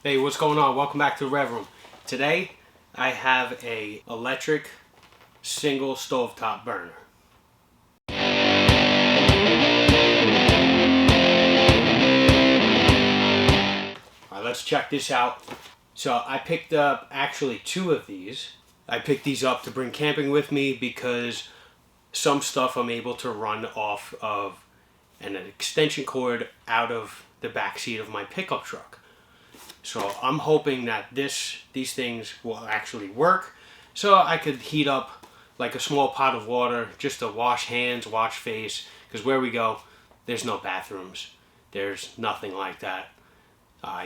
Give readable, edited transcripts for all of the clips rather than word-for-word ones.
Hey, what's going on? Welcome back to the Rev Room. Today, I have a electric single stovetop burner. Alright, let's check this out. So I picked up actually two of these. I picked these up to bring camping with me because some stuff I'm able to run off of an extension cord out of the back seat of my pickup truck. So I'm hoping that these things will actually work, so I could heat up like a small pot of water just to wash hands, wash face, because where we go, there's no bathrooms. There's nothing like that.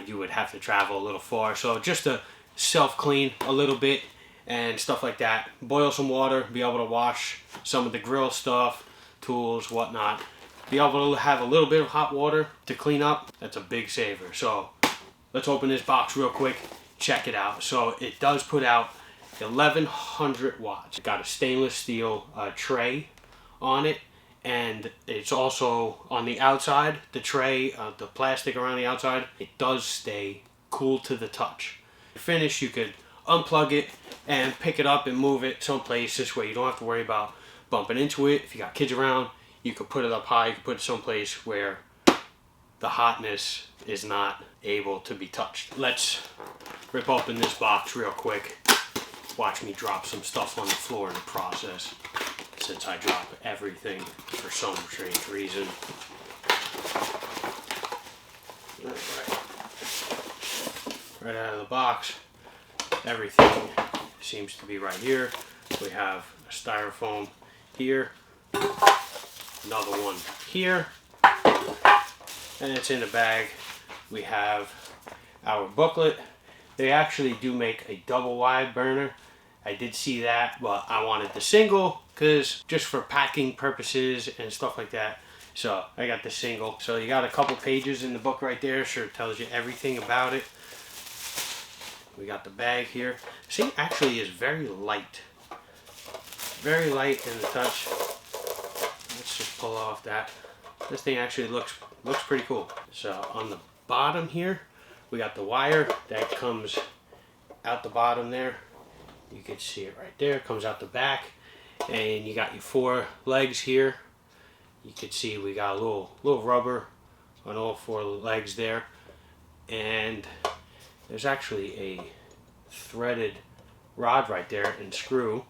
You would have to travel a little far, so just to self-clean a little bit and stuff like that. Boil some water, be able to wash some of the grill stuff, tools, whatnot. Be able to have a little bit of hot water to clean up. That's a big saver. So let's open this box real quick, check it out. So it does put out 1100 watts. It's got a stainless steel tray on it, and it's also on the outside, the tray, the plastic around the outside, it does stay cool to the touch. Finish, you could unplug it and pick it up and move it someplace. This way you don't have to worry about bumping into it. If you got kids around, you could put it up high, you could put it someplace where the hotness is not able to be touched. Let's rip open this box real quick. Watch me drop some stuff on the floor in the process, since I drop everything for some strange reason. Right out of the box, everything seems to be right here. We have a styrofoam here, another one here, and it's in the bag. We have our booklet. They actually do make a double wide burner. I did see that, but I wanted the single because just for packing purposes and stuff like that. So I got the single. So you got a couple pages in the book right there. Sure, it tells you everything about it. We got the bag here. See, actually is very light. Very light in the touch. Let's just pull off that. This thing actually looks pretty cool. So on the bottom here, we got the wire that comes out the bottom there. You can see it right there. It comes out the back, and you got your 4 legs here. You can see we got a little rubber on all 4 legs there, and there's actually a threaded rod right there and screw.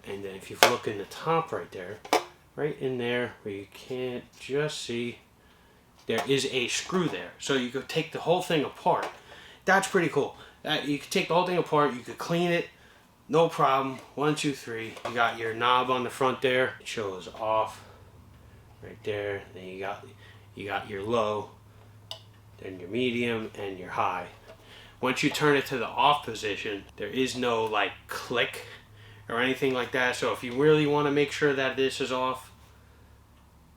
And then if you look in the top right there, right in there where you can't just see, there is a screw there. So you could take the whole thing apart. That's pretty cool. You could take the whole thing apart, you could clean it, no problem. 1, 2, 3. You got your knob on the front there. It shows off right there. Then you got your low, then your medium, and your high. Once you turn it to the off position, there is no like click or anything like that. So if you really want to make sure that this is off,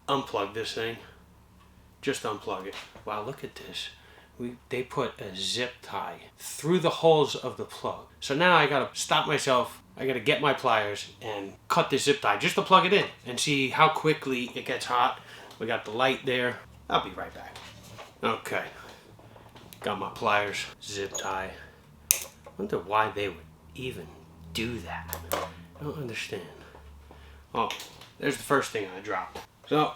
unplug this thing. Just unplug it. Wow, look at this. They put a zip tie through the holes of the plug. So now I gotta stop myself. I gotta get my pliers and cut this zip tie just to plug it in and see how quickly it gets hot. We got the light there. I'll be right back. Okay. Got my pliers, zip tie. Wonder why they would even do that. I don't understand. Oh, there's the first thing I dropped. So,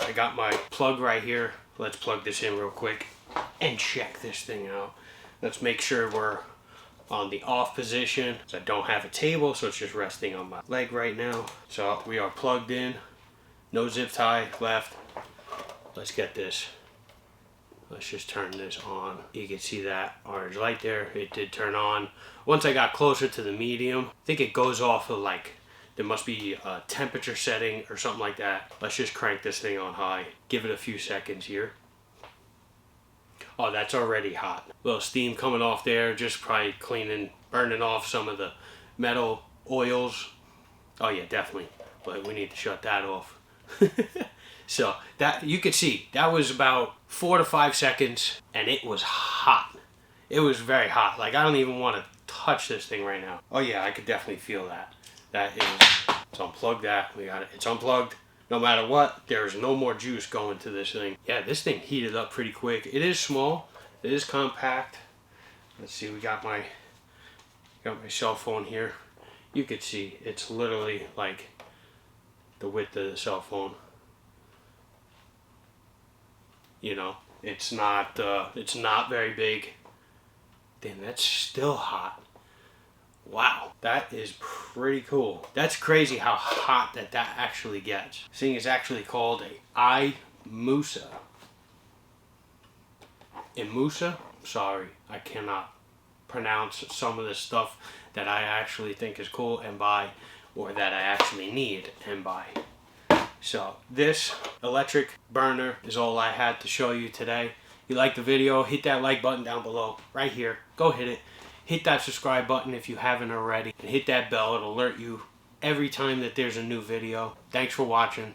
I got my plug right here. Let's plug this in real quick and check this thing out. Let's make sure we're on the off position. So I don't have a table, so it's just resting on my leg right now. So we are plugged in. No zip tie left. Let's get this. Let's just turn this on. You can see that orange light there. It did turn on. Once I got closer to the medium, I think it goes off of like, there must be a temperature setting or something like that. Let's just crank this thing on high. Give it a few seconds here. Oh, that's already hot. A little steam coming off there, just probably cleaning, burning off some of the metal oils. Oh yeah, definitely. But we need to shut that off. So that, you could see, that was about 4 to 5 seconds, and it was hot. It was very hot. Like, I don't even want to touch this thing right now. Oh yeah, I could definitely feel that. That is, let's unplug that. We got it. It's unplugged. No matter what, there's no more juice going to this thing. Yeah, this thing heated up pretty quick. It is small, It is compact. Let's see, we got my cell phone here. You could see it's literally like the width of the cell phone. You know, it's not very big. Damn, that's still hot. Wow, that is pretty cool. That's crazy how hot that actually gets. This thing is actually called a i-MUSA. imusa? Sorry, I cannot pronounce some of the stuff that I actually think is cool and buy, or that I actually need and buy. So this electric burner is all I had to show you today. If you like the video, hit that like button down below, right here. Go hit it. Hit that subscribe button if you haven't already. And hit that bell. It'll alert you every time that there's a new video. Thanks for watching.